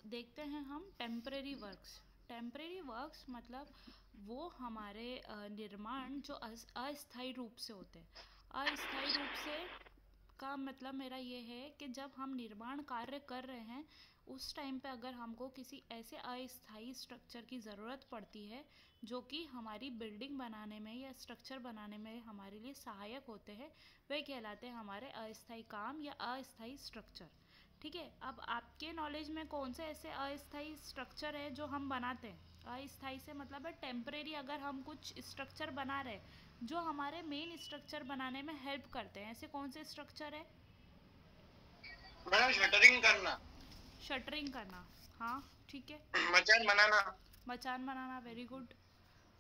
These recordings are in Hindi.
देखते हैं हम टेम्परेरी वर्क्स। टेम्परेरी वर्क्स मतलब वो हमारे निर्माण जो अस्थायी रूप से होते हैं। अस्थायी रूप से का मतलब मेरा ये है कि जब हम निर्माण कार्य कर रहे हैं उस टाइम पे अगर हमको किसी ऐसे अस्थायी स्ट्रक्चर की ज़रूरत पड़ती है जो कि हमारी बिल्डिंग बनाने में या स्ट्रक्चर बनाने में हमारे लिए सहायक होते हैं, वे कहलाते हैं हमारे अस्थायी काम या अस्थायी स्ट्रक्चर। ठीक है, अब आपके नॉलेज में कौन से ऐसे अस्थायी स्ट्रक्चर है जो हम बनाते हैं? अस्थायी से मतलब है टेम्परेरी, अगर हम कुछ स्ट्रक्चर बना रहे हैं जो हमारे मेन स्ट्रक्चर बनाने में हेल्प करते हैं, ऐसे कौन से स्ट्रक्चर है? मैडम शटरिंग करना, शटरिंग करना, हाँ ठीक है। मचान बनाना। मचान बनाना, वेरी गुड।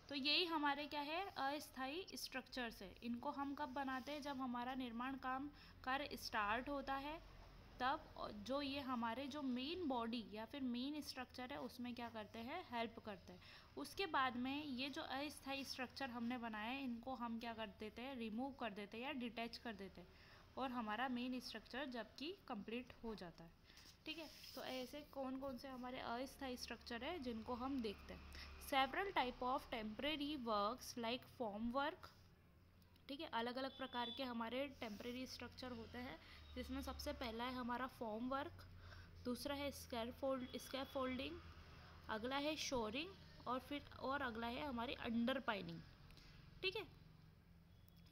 तो यही हमारे क्या है, अस्थायी स्ट्रक्चर्स है। इनको हम कब बनाते हैं? जब हमारा निर्माण काम कार्य स्टार्ट होता है तब। जो ये हमारे जो मेन बॉडी या फिर मेन स्ट्रक्चर है उसमें क्या करते हैं, हेल्प करते हैं। उसके बाद में ये जो अस्थायी स्ट्रक्चर हमने बनाए हैं इनको हम क्या कर देते हैं, रिमूव कर देते हैं या डिटैच कर देते हैं, और हमारा मेन स्ट्रक्चर जबकि कंप्लीट हो जाता है। ठीक है, तो ऐसे कौन कौन से हमारे अस्थायी स्ट्रक्चर है जिनको हम देखते हैं। Several type of temporary works like form work. ठीक है, अलग अलग प्रकार के हमारे टेम्परेरी स्ट्रक्चर होते हैं जिसमें सबसे पहला है हमारा फॉर्म वर्क, दूसरा है स्कैर फोल्डिंग, अगला है शोरिंग, और अगला है हमारी अंडर पाइनिंग। ठीक है,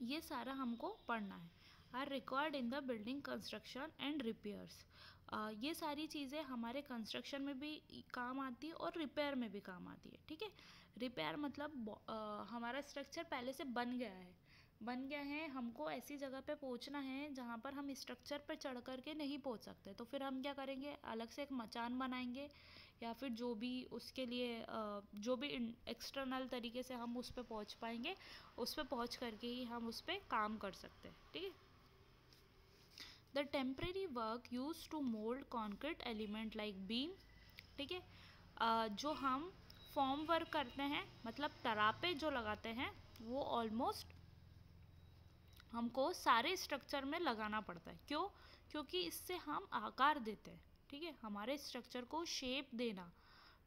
ये सारा हमको पढ़ना है। Are required in the building construction and repairs. ये सारी चीज़ें हमारे कंस्ट्रक्शन में भी काम आती है और रिपेयर में भी काम आती है। ठीक है, रिपेयर मतलब हमारा स्ट्रक्चर पहले से बन गया है, हमको ऐसी जगह पे पहुंचना है जहाँ पर हम स्ट्रक्चर पर चढ़ कर के नहीं पहुंच सकते, तो फिर हम क्या करेंगे, अलग से एक मचान बनाएंगे या फिर जो भी उसके लिए जो भी एक्सटर्नल तरीके से हम उस पर पहुंच पाएंगे, उस पर पहुंच करके ही हम उस पर काम कर सकते हैं। ठीक है, the temporary work use to mould concrete element like beam. ठीक है, जो हम फॉर्म वर्क करते हैं मतलब तरापे जो लगाते हैं वो ऑलमोस्ट हमको सारे स्ट्रक्चर में लगाना पड़ता है। क्यों? क्योंकि इससे हम आकार देते हैं। ठीक है, हमारे स्ट्रक्चर को शेप देना,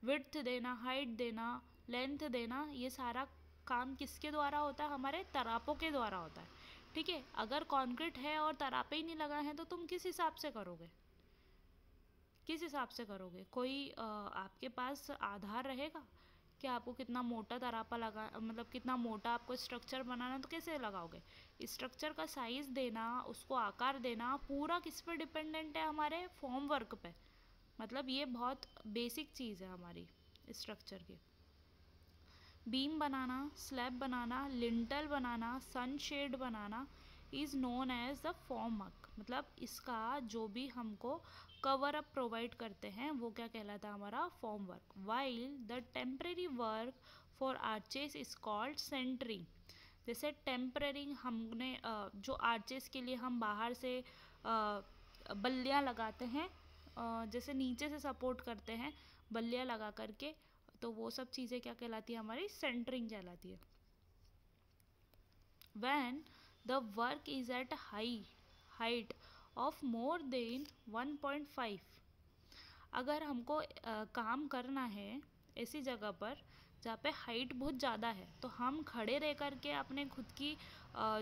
विड्थ देना, हाइट देना, लेंथ देना, ये सारा काम किसके द्वारा होता है, हमारे तरापों के द्वारा होता है। ठीक है, अगर कंक्रीट है और तरापे ही नहीं लगाए हैं तो तुम किस हिसाब से करोगे, किस हिसाब से करोगे? कोई आपके पास आधार रहेगा कि आपको कितना मोटा तरापा लगा, मतलब कितना मोटा आपको स्ट्रक्चर बनाना है तो कैसे लगाओगे? स्ट्रक्चर का साइज देना, उसको आकार देना, पूरा किस पे डिपेंडेंट है, हमारे फॉर्म वर्क पे। मतलब ये बहुत बेसिक चीज़ है हमारी स्ट्रक्चर की। बीम बनाना, स्लैब बनाना, लिंटल बनाना, सनशेड बनाना is known as the form work. मतलब इसका जो भी हमको कवर अप प्रोवाइड करते हैं वो क्या कहलाता है, हमारा form work. While the temporary work for arches is called centring. जैसे टेम्परेरी हमने जो आर्चेस के लिए हम बाहर से बल्लियाँ लगाते हैं, जैसे नीचे से सपोर्ट करते हैं बल्लियाँ लगा करके, तो वो सब चीज़ें क्या कहलाती है, हमारी सेंटरिंग कहलाती है। When the work is at height of more than 1.5, अगर हमको काम करना है ऐसी जगह पर जहाँ पे हाइट बहुत ज़्यादा है तो हम खड़े रह कर के अपने खुद की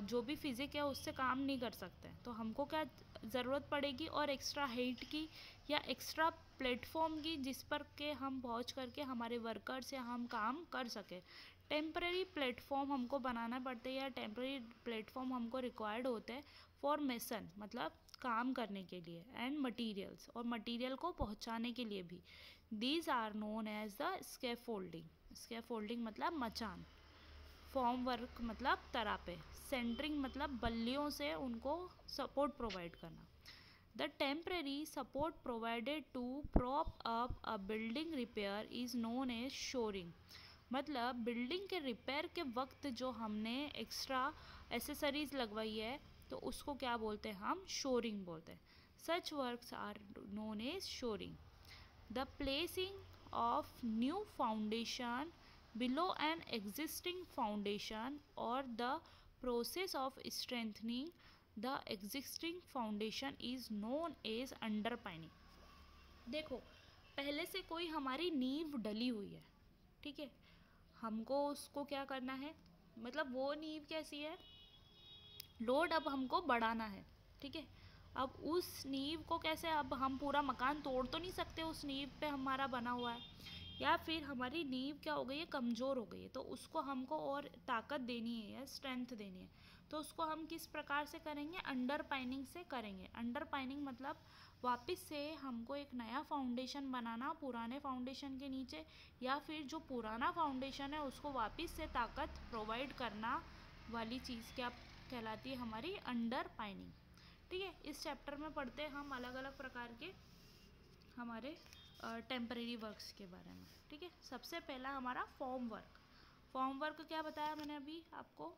जो भी फिज़िक है उससे काम नहीं कर सकते, तो हमको क्या ज़रूरत पड़ेगी, और एक्स्ट्रा हाइट की या एक्स्ट्रा प्लेटफॉर्म की जिस पर के हम पहुँच करके हमारे वर्कर से हम काम कर सकें। टेम्परेरी प्लेटफॉर्म हमको बनाना पड़ते हैं या टेम्परेरी प्लेटफॉर्म हमको रिक्वायर्ड होते हैं फॉर मेसन, मतलब काम करने के लिए, एंड मटेरियल्स, और मटेरियल को पहुंचाने के लिए भी। These are known as the scaffolding. Scaffolding मतलब मचान, फॉर्म वर्क मतलब तरापे, सेंटरिंग मतलब बल्लियों से उनको सपोर्ट प्रोवाइड करना। The temporary support provided to prop up a building repair is known as shoring. मतलब बिल्डिंग के रिपेयर के वक्त जो हमने एक्स्ट्रा एसेसरीज लगवाई है तो उसको क्या बोलते हैं, हम शोरिंग बोलते हैं। Such works are known as shoring. The placing of new foundation below an existing foundation or the process of strengthening the existing foundation is known as underpinning। देखो, पहले से कोई हमारी नींव डली हुई है, ठीक है, हमको उसको क्या करना है, मतलब वो नींव कैसी है, लोड अब हमको बढ़ाना है, ठीक है। अब उस नींव को कैसे, अब हम पूरा मकान तोड़ तो नहीं सकते, उस नींव पे हमारा बना हुआ है, या फिर हमारी नींव क्या हो गई है, कमज़ोर हो गई है, तो उसको हमको और ताकत देनी है या स्ट्रेंथ देनी है। तो उसको हम किस प्रकार से करेंगे, अंडर पाइनिंग से करेंगे। अंडर पाइनिंग मतलब वापस से हमको एक नया फाउंडेशन बनाना पुराने फाउंडेशन के नीचे, या फिर जो पुराना फाउंडेशन है उसको वापस से ताकत प्रोवाइड करना वाली चीज़ क्या कहलाती है, हमारी अंडर पाइनिंग, ठीक है। इस चैप्टर में पढ़ते हैं हम अलग अलग प्रकार के हमारे टेम्परेरी वर्क्स के बारे में, ठीक है। सबसे पहला हमारा फॉर्म वर्क। फॉर्म वर्क क्या बताया मैंने अभी आपको,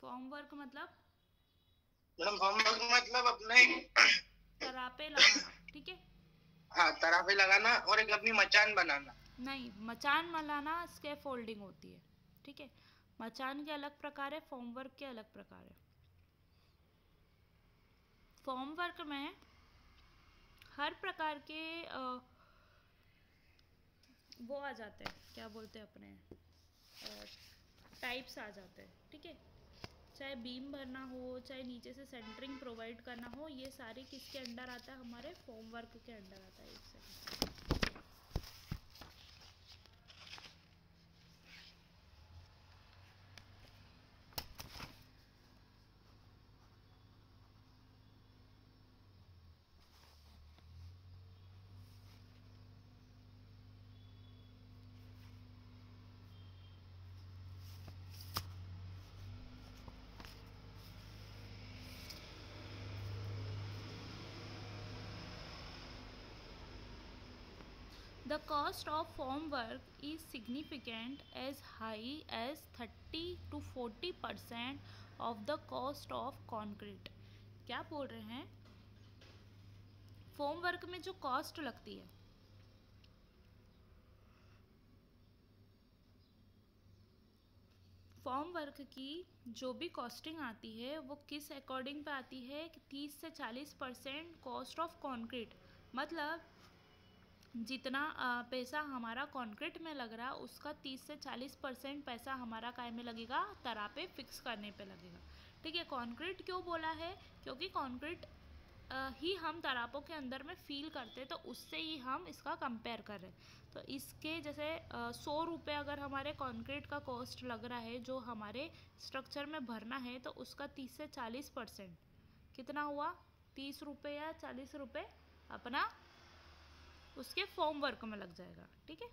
फॉर्म वर्क मतलब मैडम फॉर्म वर्क मतलब अपने तरापे लगाना, ठीक है। हाँ, तरापे लगाना और एक अपनी मचान बनाना। नहीं, मचान बनाना स्केप फोल्डिंग होती है, ठीक है। मचान के अलग प्रकार है, फॉर्म वर्क के अलग प्रकार है। फॉर्म वर्क में हर प्रकार के वो आ जाते हैं, क्या बोलते हैं अपने, टाइप्स आ जाते हैं, ठीक है। चाहे बीम भरना हो, चाहे नीचे से सेंटरिंग प्रोवाइड करना हो, ये सारे किसके अंडर आता है, हमारे फॉर्म वर्क के अंडर आता है। एक second, The cost of form work is significant, as high as 30 to 40% of the cost of concrete। क्या बोल रहे हैं, फॉर्म वर्क में जो कॉस्ट लगती है, फॉर्म वर्क की जो भी कॉस्टिंग आती है वो किस अकॉर्डिंग पे आती है, 30 से 40% कॉस्ट ऑफ कंक्रीट, मतलब जितना पैसा हमारा कंक्रीट में लग रहा है उसका 30 से 40% पैसा हमारा काय में लगेगा, तरापे फिक्स करने पे लगेगा, ठीक है। कंक्रीट क्यों बोला है, क्योंकि कंक्रीट ही हम तरापों के अंदर में फील करते हैं, तो उससे ही हम इसका कंपेयर कर रहे हैं। तो इसके जैसे 100 रुपये अगर हमारे कंक्रीट का कॉस्ट लग रहा है जो हमारे स्ट्रक्चर में भरना है, तो उसका 30 से 40% कितना हुआ, 30 रुपये या 40 रुपये अपना उसके फॉर्म वर्क में लग जाएगा, ठीक है।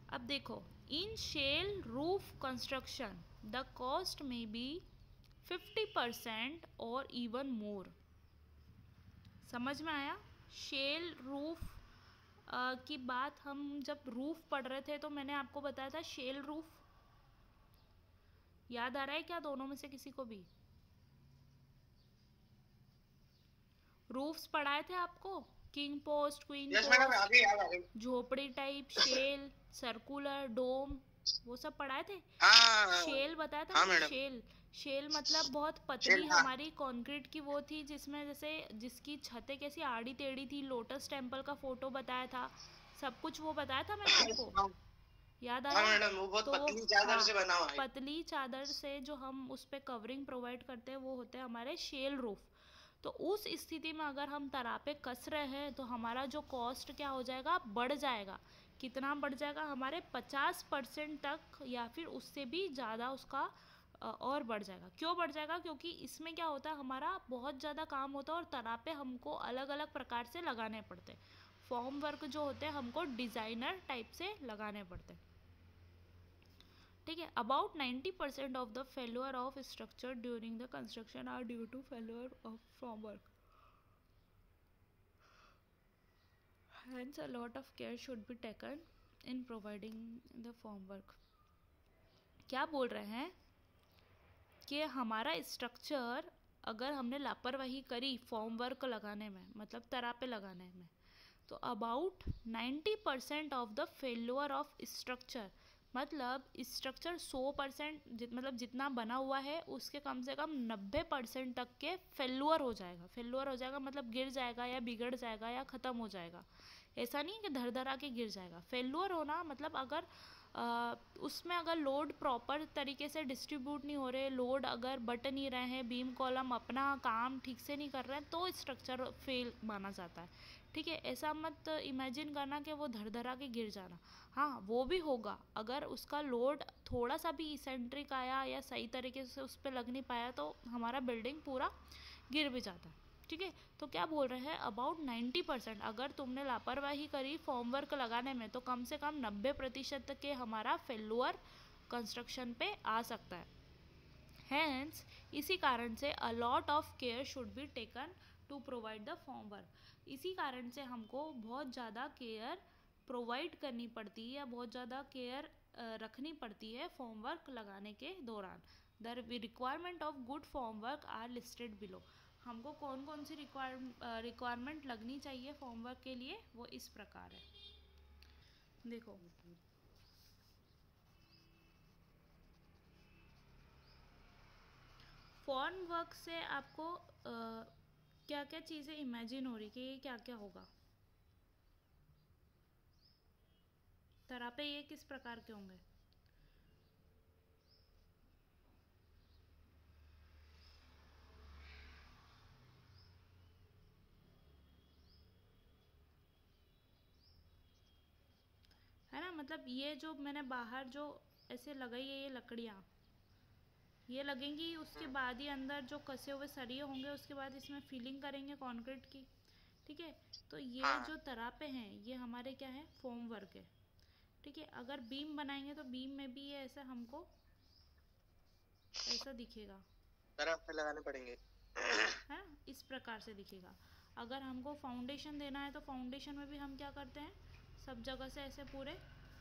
अब देखो, in shell roof construction the cost में बी 50% और इवन मोर। समझ में आया, शेल रूफ की बात हम जब रूफ पढ़ रहे थे तो मैंने आपको बताया था शेल रूफ, याद आ रहा है क्या दोनों में से किसी को भी, रूफ्स पढ़ाए थे आपको, किंग पोस्ट, क्वीन पोस्ट, झोपड़ी टाइप, शेल, सर्कुलर, डोम, वो सब पढ़ाए थे। शेल बताया था। शेल, शेल मतलब बहुत पतली हमारी कंक्रीट की वो थी जिसमें जैसे जिसकी छतें कैसी आड़ी टेढ़ी थी, लोटस टेम्पल का फोटो बताया था, सब कुछ वो बताया था मैंने आपको, याद आया। तो पतली चादर से बना हुआ है, पतली चादर से जो हम उस पे कवरिंग प्रोवाइड करते हैं वो होते हैं हमारे शेल रूफ। तो उस स्थिति में अगर हम तरापे कस रहे हैं तो हमारा जो कॉस्ट क्या हो जाएगा, बढ़ जाएगा। कितना बढ़ जाएगा, हमारे 50% तक या फिर उससे भी ज़्यादा उसका और बढ़ जाएगा। क्यों बढ़ जाएगा, क्योंकि इसमें क्या होता है, हमारा बहुत ज़्यादा काम होता है और तरापे हमको अलग अलग प्रकार से लगाने पड़ते हैं। फॉर्म वर्क जो होते हैं हमको डिज़ाइनर टाइप से लगाने पड़ते हैं, ठीक है। About 90% of the failure of structure during the construction are due to failure of form work, hence a lot of care should be taken in providing the form work। क्या बोल रहे हैं कि हमारा स्ट्रक्चर अगर हमने लापरवाही करी फॉर्म वर्क लगाने में, मतलब तरापे लगाने में, तो about 90% of the failure of structure, मतलब स्ट्रक्चर 100% मतलब जितना बना हुआ है उसके कम से कम 90% तक के फेल्युअर हो जाएगा। फेल्युअर हो जाएगा मतलब गिर जाएगा या बिगड़ जाएगा या ख़त्म हो जाएगा। ऐसा नहीं है कि धड़ धड़ा के गिर जाएगा। फेल्युअर होना मतलब अगर उसमें अगर लोड प्रॉपर तरीके से डिस्ट्रीब्यूट नहीं हो रहे, लोड अगर बट नहीं रहे हैं, बीम कॉलम अपना काम ठीक से नहीं कर रहे हैं, तो स्ट्रक्चर फेल माना जाता है। ठीक है, ऐसा मत इमेजिन करना कि वो धड़ धड़ा के गिर जाना। हाँ, वो भी होगा अगर उसका लोड थोड़ा सा भी इसेंट्रिक आया या सही तरीके से उस पर लग नहीं पाया तो हमारा बिल्डिंग पूरा गिर भी जाता है। ठीक है, तो क्या बोल रहे हैं, अबाउट 90% अगर तुमने लापरवाही करी फॉर्मवर्क लगाने में तो कम से कम 90% के हमारा फेल्युअर कंस्ट्रक्शन पे आ सकता है। हैंस इसी कारण से a lot of care should be taken to provide the formwork. इसी कारण से हमको बहुत ज़्यादा केयर प्रोवाइड करनी पड़ती है या बहुत ज़्यादा केयर रखनी पड़ती है फॉर्मवर्क लगाने के दौरान। The requirement of good formwork are listed below. हमको कौन कौन सी रिक्वायरमेंट लगनी चाहिए फॉर्मवर्क के लिए, वो इस प्रकार है। देखो, फॉर्मवर्क से आपको क्या क्या चीज़ें इमेजिन हो रही कि ये क्या क्या होगा, तरापे ये किस प्रकार के होंगे? है ना, मतलब ये जो मैंने बाहर जो ऐसे लगाई है ये लकड़ियाँ, ये लगेंगी, उसके बाद ही अंदर जो कसे हुए सरिये होंगे उसके बाद इसमें फिलिंग करेंगे कंक्रीट की। ठीक है, तो ये हाँ। जो तरापे हैं ये हमारे क्या है, फोम वर्क है। ठीक है, अगर बीम बनाएंगे तो बीम में भी ये ऐसा हमको ऐसा दिखेगा, तरफ में लगाने पड़ेंगे। है ना, इस प्रकार से दिखेगा। अगर हमको फाउंडेशन देना है तो फाउंडेशन में भी हम क्या करते हैं, सब जगह से ऐसे पूरे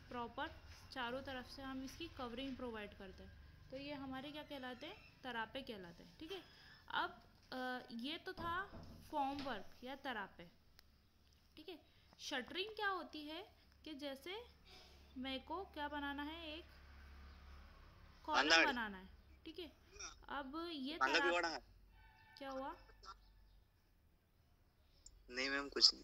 प्रॉपर चारों तरफ से हम इसकी कवरिंग प्रोवाइड करते हैं। तो ये हमारे क्या कहलाते हैं, तरापे कहलाते हैं। ठीक है, अब ये तो था फॉर्म वर्क या तरापे। ठीक है, शटरिंग क्या होती है कि जैसे मेरे को क्या बनाना है, एक कॉलम बनाना है। ठीक है, अब ये तराप क्या हुआ, नहीं मैम कुछ नहीं।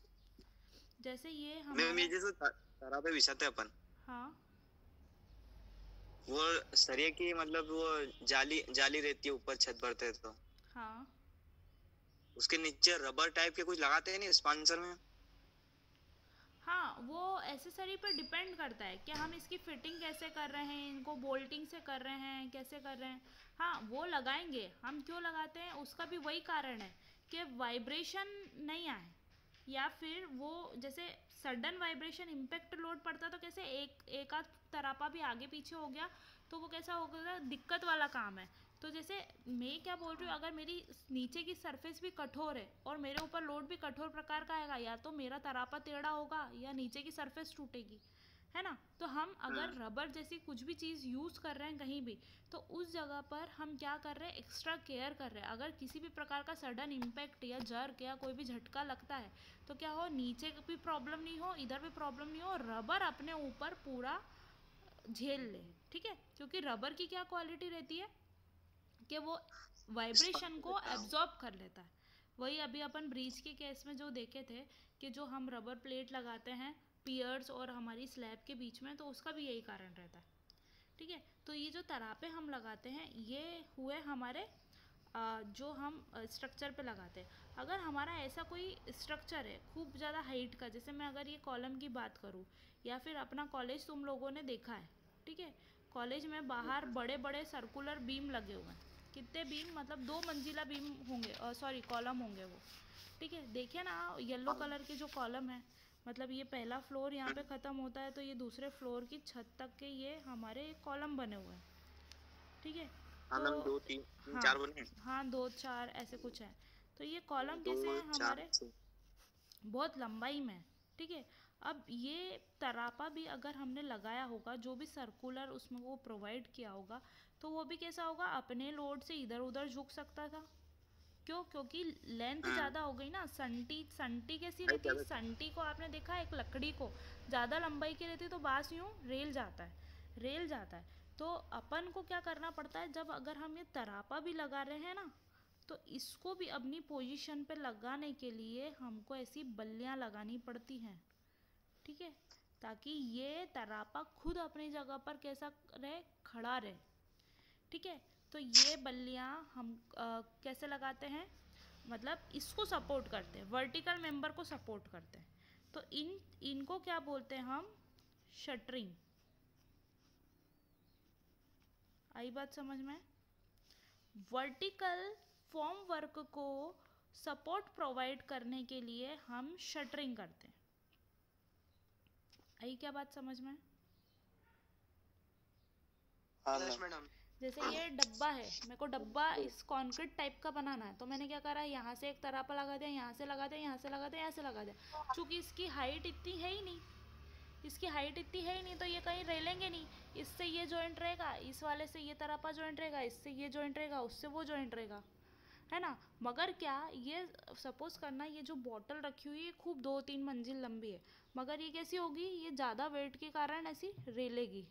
जैसे ये मैम हमारा ये जैसे तारा पे बिछाते हैं अपन, हाँ वो सरिया की मतलब वो जाली जाली रहती है ऊपर छत भरते हैं तो हाँ उसके नीचे रबर टाइप के कुछ लगाते हैं नहीं स्पॉन्सर में? हाँ, वो एसेसरी पर डिपेंड करता है कि हम इसकी फिटिंग कैसे कर रहे हैं, इनको बोल्टिंग से कर रहे हैं, कैसे कर रहे हैं। हाँ, वो लगाएंगे। हम क्यों लगाते हैं उसका भी वही कारण है कि वाइब्रेशन नहीं आए, या फिर वो जैसे सडन वाइब्रेशन इम्पैक्ट लोड पड़ता तो कैसे एक आध तरापा भी आगे पीछे हो गया तो वो कैसा हो गया, दिक्कत वाला काम है। तो जैसे मैं क्या बोल रही हूँ, अगर मेरी नीचे की सरफेस भी कठोर है और मेरे ऊपर लोड भी कठोर प्रकार का आएगा, या तो मेरा तरापा टेढ़ा होगा या नीचे की सरफेस टूटेगी, है ना। तो हम अगर रबर जैसी कुछ भी चीज़ यूज़ कर रहे हैं कहीं भी, तो उस जगह पर हम क्या कर रहे हैं, एक्स्ट्रा केयर कर रहे हैं। अगर किसी भी प्रकार का सडन इम्पैक्ट या जर्क या कोई भी झटका लगता है तो क्या हो, नीचे भी प्रॉब्लम नहीं हो, इधर भी प्रॉब्लम नहीं हो, रबर अपने ऊपर पूरा झेल ले। ठीक है, क्योंकि रबर की क्या क्वालिटी रहती है कि वो वाइब्रेशन को एब्जॉर्ब कर लेता है। वही अभी अपन ब्रिज के केस में जो देखे थे कि जो हम रबर प्लेट लगाते हैं पियर्स और हमारी स्लैब के बीच में, तो उसका भी यही कारण रहता है। ठीक है, तो ये जो तरापे हम लगाते हैं ये हुए हमारे जो हम स्ट्रक्चर पे लगाते हैं। अगर हमारा ऐसा कोई स्ट्रक्चर है खूब ज़्यादा हाइट का, जैसे मैं अगर ये कॉलम की बात करूँ, या फिर अपना कॉलेज तुम लोगों ने देखा है, ठीक है, कॉलेज में बाहर बड़े बड़े सर्कुलर बीम लगे हुए हैं। कितने बीम, मतलब 2 मंजिला बीम होंगे, सॉरी कॉलम होंगे वो। ठीक है, देखिए ना येलो कलर के जो कॉलम है, मतलब ये पहला फ्लोर यहाँ पे ख़त्म होता है तो ये दूसरे फ्लोर की छत तक के ये हमारे कॉलम बने हुए हैं। ठीक है, हाँ मैम, तो 2 3 हाँ 4 बने हैं। हाँ 2 4 ऐसे कुछ है। तो ये कॉलम 2 कैसे हैं 4 हमारे, बहुत लंबाई में। ठीक है, अब ये तरापा भी अगर हमने लगाया होगा, जो भी सर्कुलर उसमें वो प्रोवाइड किया होगा, तो वो भी कैसा होगा, अपने लोड से इधर उधर झुक सकता था। क्यों, क्योंकि लेंथ ज़्यादा हो गई ना। संटी संटी कैसी रहती है, संटी को आपने देखा, एक लकड़ी को ज़्यादा लंबाई की रहती है तो बांस यूँ रेल जाता है। रेल जाता है। तो अपन को क्या करना पड़ता है, जब अगर हम ये तरापा भी लगा रहे हैं ना, तो इसको भी अपनी पोजीशन पे लगाने के लिए हमको ऐसी बल्लियाँ लगानी पड़ती हैं, ठीक है, ताकि ये तरापा खुद अपनी जगह पर कैसा रहे, खड़ा रहे, ठीक है। तो ये बल्लियाँ हम कैसे लगाते हैं, मतलब इसको सपोर्ट करते हैं, वर्टिकल मेंबर को सपोर्ट करते हैं। तो इनको क्या बोलते हैं हम, शटरिंग। आई बात समझ में? वर्टिकल फॉर्म वर्क को सपोर्ट प्रोवाइड करने के लिए हम शटरिंग करते हैं। आई क्या बात समझ में? Yes madam. जैसे ये डब्बा है, मेरे को डब्बा इस कंक्रीट टाइप का बनाना है, तो मैंने क्या करा, यहाँ से एक तरापा लगा दिया, यहाँ से लगा दिया, यहाँ से लगा दिया, यहाँ से लगा दिया। चूँकि इसकी हाइट इतनी है ही नहीं, इसकी हाइट इतनी है ही नहीं, तो ये कहीं रेलेंगे नहीं। इससे ये जॉइंट रहेगा, इस वाले से ये तरापा जॉइंट रहेगा, इससे ये जॉइंट रहेगा, उससे वो जॉइंट रहेगा, है ना। मगर क्या, ये सपोज करना, ये जो बॉटल रखी हुई है खूब 2-3 मंजिल लंबी है, मगर ये कैसी होगी, ये ज़्यादा वेट के कारण ऐसी रेलेगी,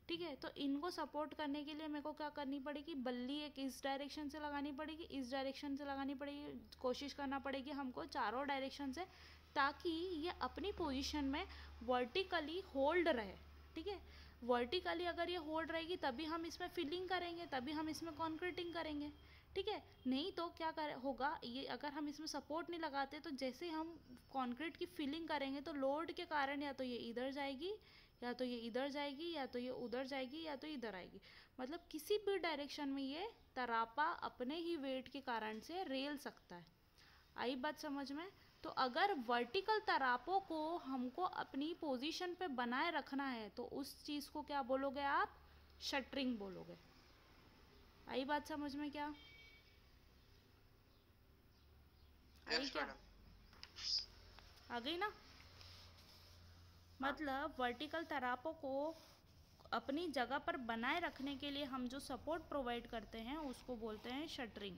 ठीक है। तो इनको सपोर्ट करने के लिए मेरे को क्या करनी पड़ेगी, बल्ली एक इस डायरेक्शन से लगानी पड़ेगी, इस डायरेक्शन से लगानी पड़ेगी, कोशिश करना पड़ेगी हमको चारों डायरेक्शन से, ताकि ये अपनी पोजीशन में वर्टिकली होल्ड रहे, ठीक है। वर्टिकली अगर ये होल्ड रहेगी तभी हम इसमें फिलिंग करेंगे, तभी हम इसमें कॉन्क्रीटिंग करेंगे, ठीक है। नहीं तो क्या होगा, ये अगर हम इसमें सपोर्ट नहीं लगाते, तो जैसे हम कंक्रीट की फिलिंग करेंगे तो लोड के कारण या तो ये इधर जाएगी, या तो ये इधर जाएगी, या तो ये उधर जाएगी, या तो इधर आएगी, मतलब किसी भी डायरेक्शन में ये तरापा अपने ही वेट के कारण से रेल सकता है। आई बात समझ में? तो अगर वर्टिकल तरापों को हमको अपनी पोजीशन पे बनाए रखना है, तो उस चीज़ को क्या बोलोगे आप, शटरिंग बोलोगे। आई बात समझ में? क्या आई? क्या आ गई ना? मतलब वर्टिकल तरापों को अपनी जगह पर बनाए रखने के लिए हम जो सपोर्ट प्रोवाइड करते हैं उसको बोलते हैं शटरिंग,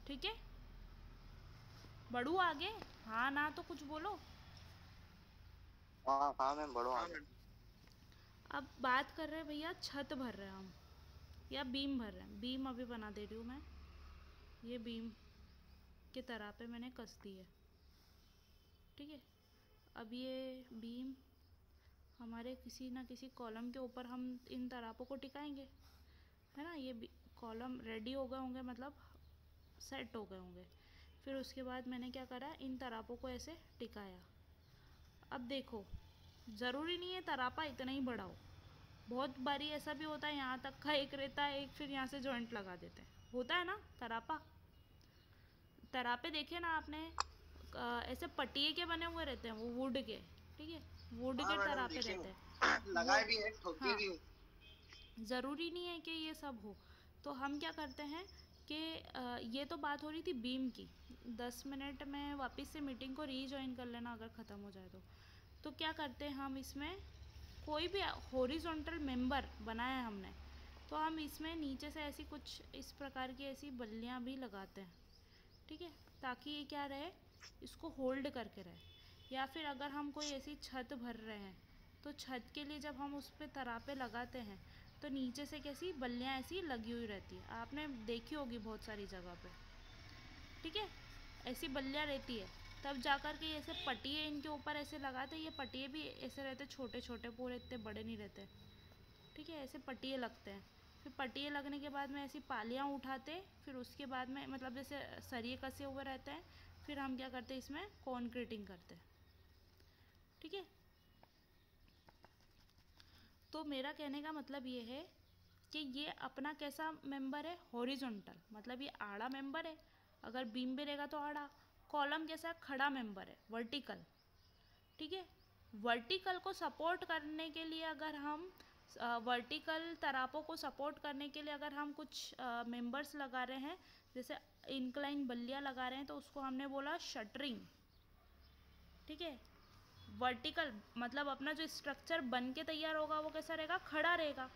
ठीक है। बढ़ू आगे? हाँ ना तो कुछ बोलो। हाँ मैम, बढ़ो आगे। अब बात कर रहे हैं भैया, छत भर रहे हैं हम या बीम भर रहे हैं। बीम अभी बना दे रही हूँ मैं, ये बीम के तरह पे मैंने कस दी है, ठीक है। अब ये बीम हमारे किसी ना किसी कॉलम के ऊपर हम इन तरापों को टिकाएंगे, है ना। ये कॉलम रेडी हो गए होंगे, मतलब सेट हो गए होंगे। फिर उसके बाद मैंने क्या करा, इन तरापों को ऐसे टिकाया। अब देखो, ज़रूरी नहीं है तरापा इतना ही बड़ा हो, बहुत बारी ऐसा भी होता है यहाँ तक का एक रहता है, एक फिर यहाँ से जॉइंट लगा देते हैं, होता है ना तरापा। तरापे देखे ना आपने, ऐसे पटिए के बने हुए रहते हैं, वो वुड के, ठीक है, वुड के तरापे रहते हैं, लगाए भी है, ठोके भी हूँ। ज़रूरी नहीं है कि ये सब हो। तो हम क्या करते हैं कि ये तो बात हो रही थी बीम की। 10 मिनट में वापस से मीटिंग को रीजॉइन कर लेना अगर ख़त्म हो जाए तो क्या करते हैं हम, इसमें कोई भी हॉरिजॉन्टल मेंबर बनाया है हमने, तो हम इसमें नीचे से ऐसी कुछ इस प्रकार की ऐसी बल्लियाँ भी लगाते हैं, ठीक है, ताकि ये क्या रहे, इसको होल्ड करके रहे। या फिर अगर हम कोई ऐसी छत भर रहे हैं, तो छत के लिए जब हम उस पर तरापे लगाते हैं, तो नीचे से कैसी बल्लियाँ ऐसी लगी हुई रहती है, आपने देखी होगी बहुत सारी जगह पे, ठीक है। ऐसी बल्लियाँ रहती है, तब जाकर के ऐसे पटिए इनके ऊपर ऐसे लगाते। ये पटिए भी ऐसे रहते, छोटे छोटे, पूरे इतने बड़े नहीं रहते, ठीक है। ऐसे पटिए लगते हैं, फिर पटिए लगने के बाद में ऐसी पालियाँ उठाते, फिर उसके बाद में मतलब जैसे सरिये कसे हुए रहते हैं, फिर हम क्या करते हैं, इसमें कॉन्क्रीटिंग करते हैं, ठीक है। तो मेरा कहने का मतलब ये है कि ये अपना कैसा मेंबर है, हॉरिजॉन्टल, मतलब ये आड़ा मेंबर है, अगर बीम भी रहेगा तो आड़ा। कॉलम कैसा खड़ा मेंबर है, वर्टिकल, ठीक है। वर्टिकल को सपोर्ट करने के लिए अगर हम वर्टिकल तरापों को सपोर्ट करने के लिए अगर हम कुछ मेंबर्स लगा रहे हैं, जैसे इंक्लाइन बल्लियाँ लगा रहे हैं, तो उसको हमने बोला शटरिंग, ठीक है। वर्टिकल मतलब अपना जो स्ट्रक्चर बन के तैयार होगा वो कैसा रहेगा, खड़ा रहेगा,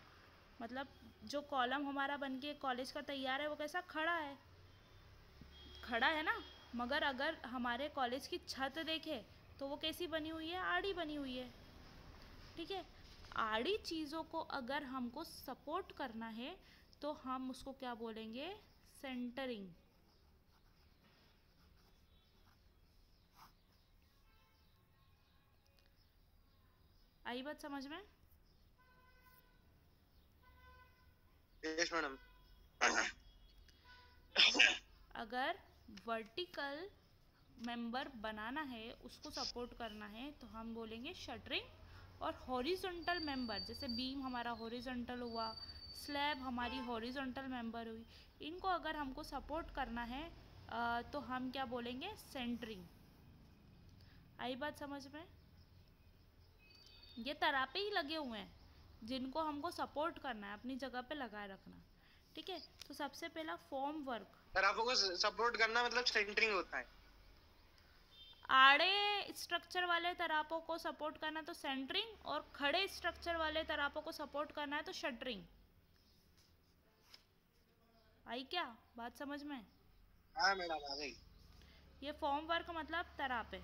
मतलब जो कॉलम हमारा बन के कॉलेज का तैयार है वो कैसा खड़ा है, खड़ा है ना। मगर अगर हमारे कॉलेज की छत देखे तो वो कैसी बनी हुई है, आड़ी बनी हुई है, ठीक है। आड़ी चीज़ों को अगर हमको सपोर्ट करना है तो हम उसको क्या बोलेंगे? सेंटरिंग। आई बात समझ में? Yes madam. अगर वर्टिकल मेंबर बनाना है, उसको सपोर्ट करना है, तो हम बोलेंगे शटरिंग। और हॉरिजॉन्टल मेंबर, जैसे बीम हमारा हॉरिजॉन्टल हुआ, स्लैब हमारी हॉरिजॉन्टल मेंबर हुई, इनको अगर हमको सपोर्ट करना है तो हम क्या बोलेंगे? सेंटरिंग। आई बात समझ में? ये तरापे ही लगे हुए हैं जिनको हमको सपोर्ट करना है, अपनी जगह पे लगाए रखना। ठीक है, तो सबसे पहला फॉर्म वर्क। तरापों को सपोर्ट करना मतलब सेंटरिंग होता है। आड़े स्ट्रक्चर वाले तरापों को सपोर्ट करना है तो सेंटरिंग, और खड़े स्ट्रक्चर वाले तरापों को सपोर्ट करना है तो शटरिंग। आई क्या बात समझ में? हाँ मैडम, आ गई। ये फॉर्म वर्क मतलब तरापे।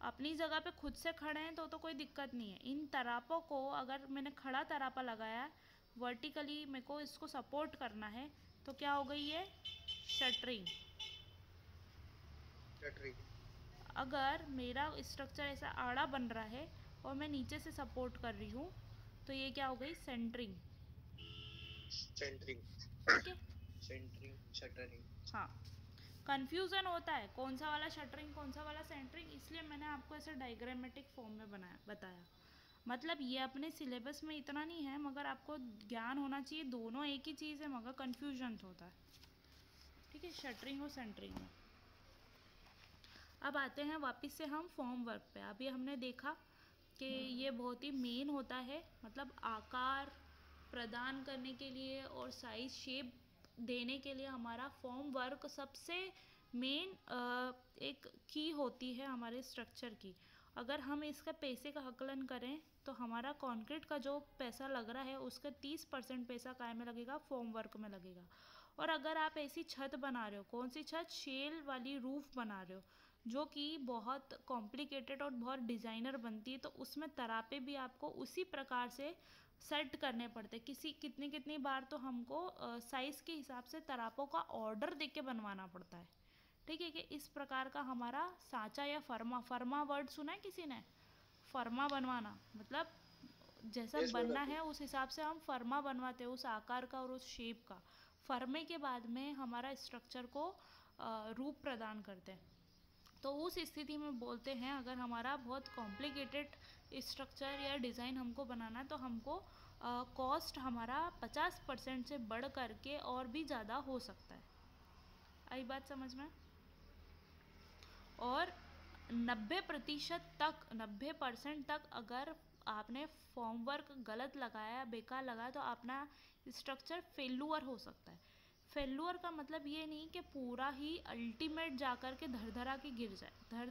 अपनी जगह पे खुद से खड़े हैं तो कोई दिक्कत नहीं है। इन तरापों को अगर मैंने खड़ा तरापा लगाया, वर्टिकली मेरे को इसको सपोर्ट करना है, तो क्या हो गई ये? शटरिंग। अगर मेरा स्ट्रक्चर ऐसा आड़ा बन रहा है और मैं नीचे से सपोर्ट कर रही हूँ, तो ये क्या हो गई? सेंटरिंग। सेंटरिंग। ठीक है, सेंटरिंग, शटरिंग। हाँ। कंफ्यूजन होता है कौन सा वाला शटरिंग, कौन सा वाला सेंटरिंग, इसलिए मैंने आपको ऐसे डायग्रामेटिक फॉर्म में बताया। मतलब ये अपने सिलेबस में इतना नहीं है, मगर आपको ज्ञान होना चाहिए, दोनों एक ही चीज़ है, मगर कंफ्यूजन होता है। ठीक है, शटरिंग और सेंटरिंग में। अब आते हैं वापस से हम फॉर्म वर्क पे। अभी हमने देखा कि ये बहुत ही मेन होता है, मतलब आकार प्रदान करने के लिए और साइज शेप देने के लिए हमारा फॉर्म वर्क सबसे मेन एक की होती है हमारे स्ट्रक्चर की। अगर हम इसका पैसे का आकलन करें तो हमारा कंक्रीट का जो पैसा लग रहा है उसका 30% पैसा काय में लगेगा? फॉर्म वर्क में लगेगा। और अगर आप ऐसी छत बना रहे हो, कौन सी छत? शेल वाली रूफ बना रहे हो, जो कि बहुत कॉम्प्लिकेटेड और बहुत डिज़ाइनर बनती है, तो उसमें तरापे भी आपको उसी प्रकार से सेट करने पड़ते हैं। कितनी बार तो हमको साइज़ के हिसाब से तरापों का ऑर्डर देके के बनवाना पड़ता है। ठीक है, कि इस प्रकार का हमारा सांचा या फर्मा वर्ड सुना है किसी ने? फर्मा बनवाना मतलब जैसा बनना है उस हिसाब से हम फर्मा बनवाते हैं, उस आकार का और उस शेप का। फर्मे के बाद में हमारा स्ट्रक्चर को रूप प्रदान करते हैं। तो उस स्थिति में बोलते हैं अगर हमारा बहुत कॉम्प्लिकेटेड स्ट्रक्चर या डिज़ाइन हमको बनाना है तो हमको कॉस्ट हमारा 50% से बढ़ करके और भी ज़्यादा हो सकता है। आई बात समझ में? और 90% तक अगर आपने फॉर्म वर्क गलत लगाया, बेकार लगाया, तो अपना स्ट्रक्चर फेल्यूअर हो सकता है। फेल्यूअर का मतलब ये नहीं कि पूरा ही अल्टीमेट जाकर के धर के गिर जाए,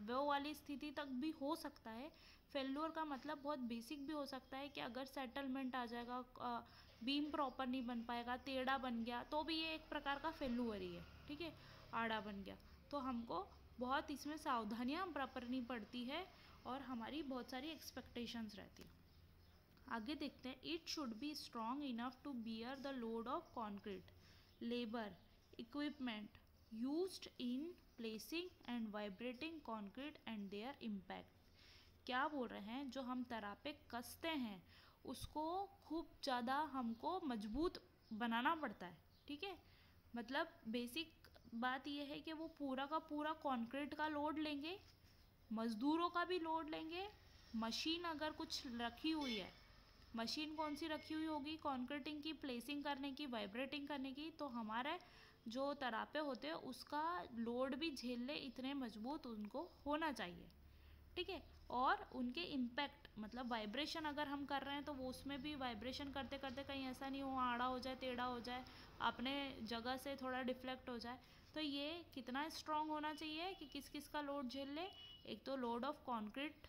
वो वाली स्थिति तक भी हो सकता है। फेल्यूअर का मतलब बहुत बेसिक भी हो सकता है कि अगर सेटलमेंट आ जाएगा, बीम प्रॉपर नहीं बन पाएगा, टेढ़ा बन गया, तो भी ये एक प्रकार का फेल्यूअर ही है। ठीक है, आड़ा बन गया, तो हमको बहुत इसमें सावधानियाँ बरतनी पड़ती है और हमारी बहुत सारी एक्सपेक्टेशंस रहती है। आगे देखते हैं। It should be strong enough to bear the load of concrete, labour, equipment used in placing and vibrating concrete and their impact. क्या बोल रहे हैं? जो हम तरापे कसते हैं उसको खूब ज़्यादा हमको मजबूत बनाना पड़ता है। ठीक है, मतलब बेसिक बात यह है कि वो पूरा का पूरा कंक्रीट का लोड लेंगे, मज़दूरों का भी लोड लेंगे, मशीन अगर कुछ रखी हुई है, मशीन कौन सी रखी हुई होगी? कंक्रीटिंग की, प्लेसिंग करने की, वाइब्रेटिंग करने की, तो हमारे जो तरापे होते हैं उसका लोड भी झेल ले, इतने मजबूत उनको होना चाहिए। ठीक है, और उनके इम्पैक्ट मतलब वाइब्रेशन अगर हम कर रहे हैं तो वो उसमें भी वाइब्रेशन करते करते कहीं ऐसा नहीं हो आड़ा हो जाए, टेढ़ा हो जाए, अपने जगह से थोड़ा डिफ्लेक्ट हो जाए। तो ये कितना स्ट्रॉन्ग होना चाहिए कि किस किस का लोड झेल ले? एक तो लोड ऑफ कंक्रीट,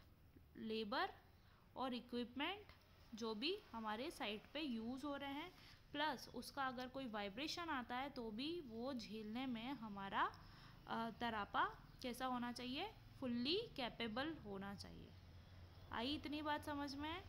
लेबर और इक्विपमेंट जो भी हमारे साइट पे यूज़ हो रहे हैं, प्लस उसका अगर कोई वाइब्रेशन आता है तो भी वो झेलने में हमारा तरापा कैसा होना चाहिए? फुल्ली कैपेबल होना चाहिए। आई इतनी बात समझ में?